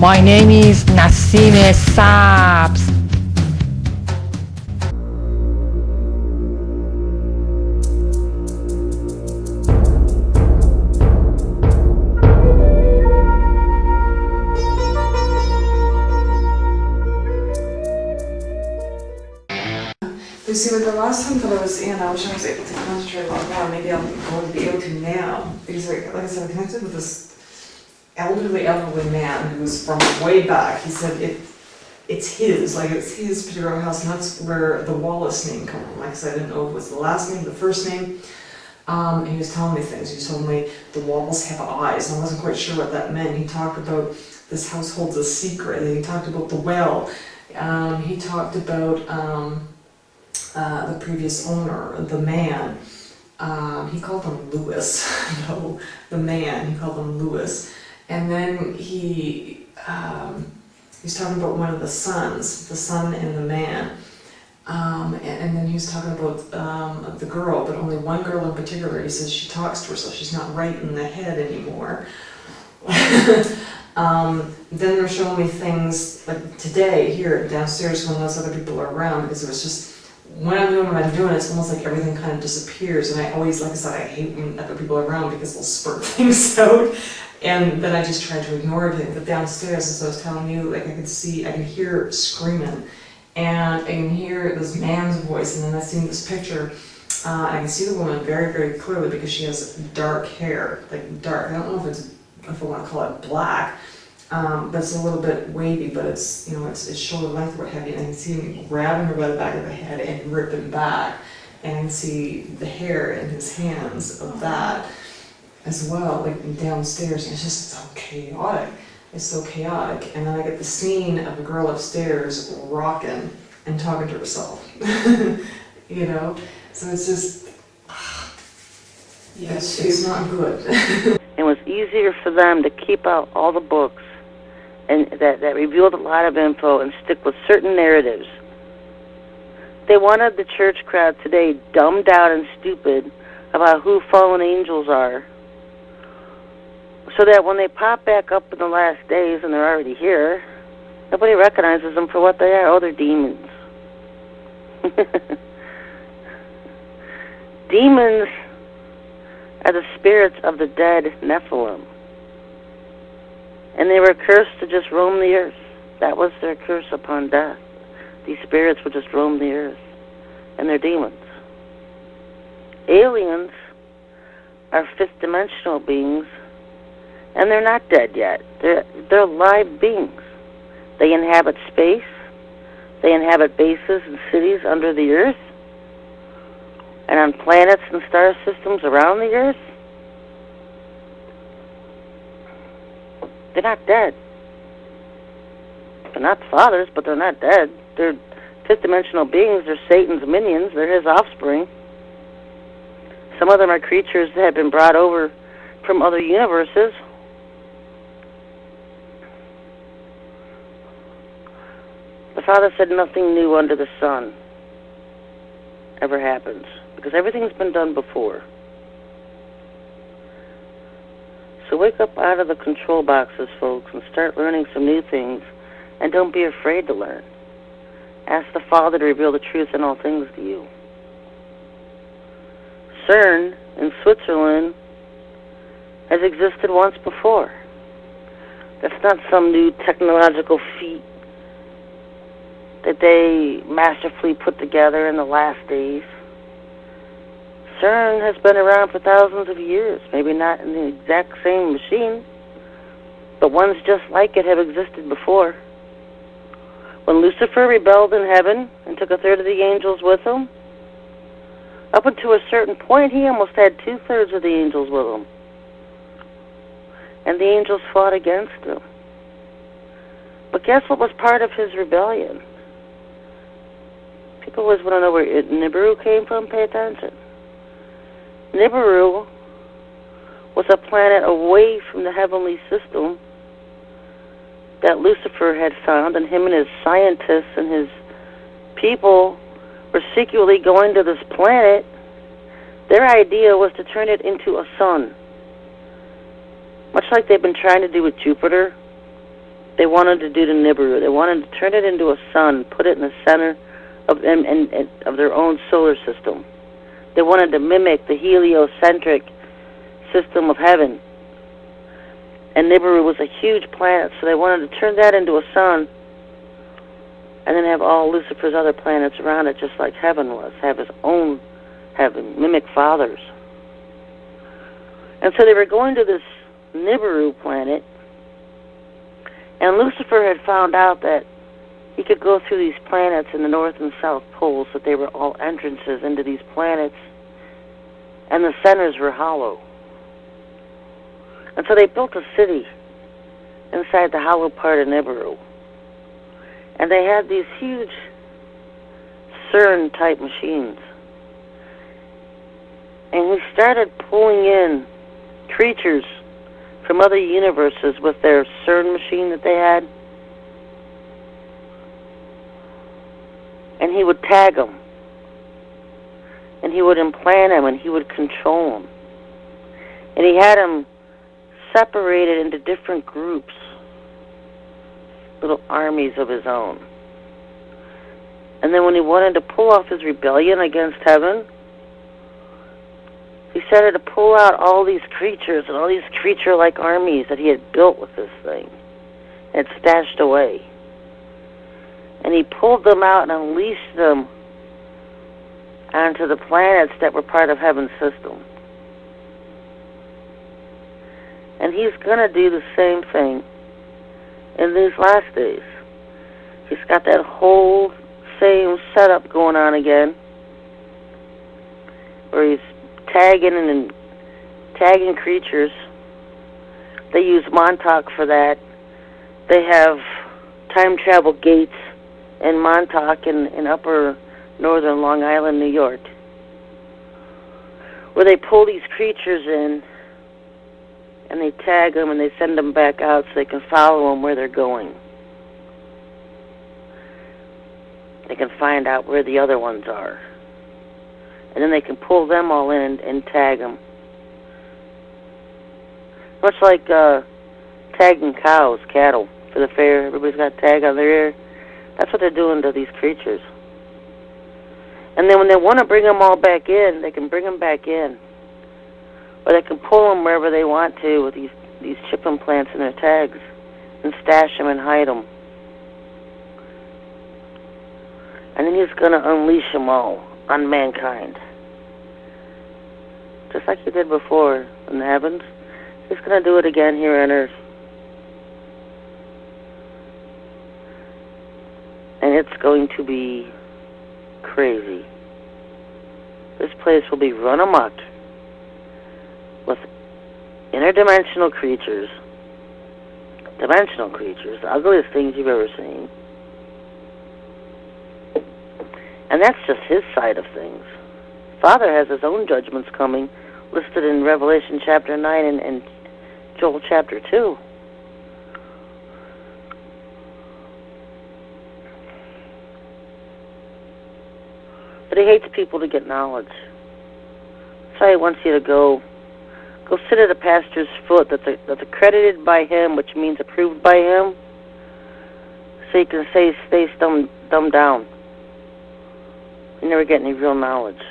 My name is Nasime Saps. You see, with the last time that I was in, I wish I was able to concentrate a lot more. Maybe I'm going to be able to now. Because, like I said, I connected with this elderly man who was from way back. He said it's his particular house, and that's where the Wallace name came from. Like I said, I didn't know if it was the last name, the first name. And he was telling me things. He was telling me the walls have eyes, and I wasn't quite sure what that meant. He talked about this house holds a secret. He talked about the well. He talked about the previous owner, the man. He called him Lewis. No, the man. He called him Lewis. And then he was talking about one of the sons, the son and the man. And then he was talking about the girl, but only one girl in particular. He says she talks to herself. She's not right in the head anymore. Then they're showing me things like today here downstairs when those other people are around, because it was just, when I'm doing what I'm doing, it's almost like everything kind of disappears. And I always, like I said, I hate when other people are around because they'll spurt things out. And then I just try to ignore everything. But downstairs, as I was telling you, like I can hear screaming. And I can hear this man's voice. And then I see this picture. I can see the woman very, very clearly because she has dark hair, like dark. I don't know if I want to call it black. But it's a little bit wavy, but it's, you know, it's shoulder length or what have you. And I can see him grabbing her by the back of the head and ripping back. And I can see the hair in his hands of that as well, like downstairs. And it's just so chaotic. It's so chaotic. And then I get the scene of a girl upstairs rocking and talking to herself. You know? So it's just, yes, it's not good. It was easier for them to keep out all the books and that revealed a lot of info and stick with certain narratives. They wanted the church crowd today dumbed down and stupid about who fallen angels are, so that when they pop back up in the last days and they're already here, nobody recognizes them for what they are. Oh, they're demons. Demons are the spirits of the dead Nephilim. And they were cursed to just roam the earth. That was their curse upon death. These spirits would just roam the earth. And they're demons. Aliens are fifth-dimensional beings, and they're not dead yet. They're live beings. They inhabit space. They inhabit bases and cities under the earth, and on planets and star systems around the earth. They're not dead. They're not fathers, but they're not dead. They're fifth-dimensional beings. They're Satan's minions. They're his offspring. Some of them are creatures that have been brought over from other universes. The Father said nothing new under the sun ever happens, because everything's been done before. So wake up out of the control boxes, folks, and start learning some new things, and don't be afraid to learn. Ask the Father to reveal the truth in all things to you. CERN in Switzerland has existed once before. That's not some new technological feat that they masterfully put together in the last days. CERN has been around for thousands of years, maybe not in the exact same machine, but ones just like it have existed before. When Lucifer rebelled in heaven and took a third of the angels with him, up until a certain point, he almost had two-thirds of the angels with him. And the angels fought against him. But guess what was part of his rebellion? People always want to know where Nibiru came from. Pay attention. Nibiru was a planet away from the heavenly system that Lucifer had found, and him and his scientists and his people were secretly going to this planet. Their idea was to turn it into a sun, much like they've been trying to do with Jupiter. they wanted to do to Nibiru. They wanted to turn it into a sun, put it in the center of their own solar system. They wanted to mimic the heliocentric system of heaven. And Nibiru was a huge planet, so they wanted to turn that into a sun and then have all Lucifer's other planets around it, just like heaven was, have his own heaven, mimic fathers. And so they were going to this Nibiru planet, and Lucifer had found out that he could go through these planets in the north and south poles, that they were all entrances into these planets, and the centers were hollow. And so they built a city inside the hollow part of Nibiru. And they had these huge CERN-type machines. And we started pulling in creatures from other universes with their CERN machine that they had. And he would tag them. And he would implant them, and he would control them. And he had them separated into different groups, little armies of his own. And then when he wanted to pull off his rebellion against heaven, he started to pull out all these creatures and all these creature-like armies that he had built with this thing and had stashed away. And he pulled them out and unleashed them onto the planets that were part of heaven's system. And he's going to do the same thing in these last days. He's got that whole same setup going on again, where he's tagging creatures. They use Montauk for that. They have time travel gates in Montauk in upper northern Long Island, New York, where they pull these creatures in and they tag them and they send them back out so they can follow them where they're going. They can find out where the other ones are. And then they can pull them all in and tag them. Much like tagging cattle for the fair. Everybody's got a tag on their ear. That's what they're doing to these creatures. And then when they want to bring them all back in, they can bring them back in. Or they can pull them wherever they want to with these chip implants in their tags and stash them and hide them. And then he's going to unleash them all on mankind. Just like he did before in the heavens, he's going to do it again here on earth. And it's going to be crazy. This place will be run amok with interdimensional creatures, dimensional creatures, the ugliest things you've ever seen. And that's just his side of things. Father has his own judgments coming, listed in Revelation chapter 9 and Joel chapter 2. But he hates people to get knowledge. So he wants you to go sit at a pastor's foot that's accredited by him, which means approved by him, so you can stay dumbed down. You never get any real knowledge.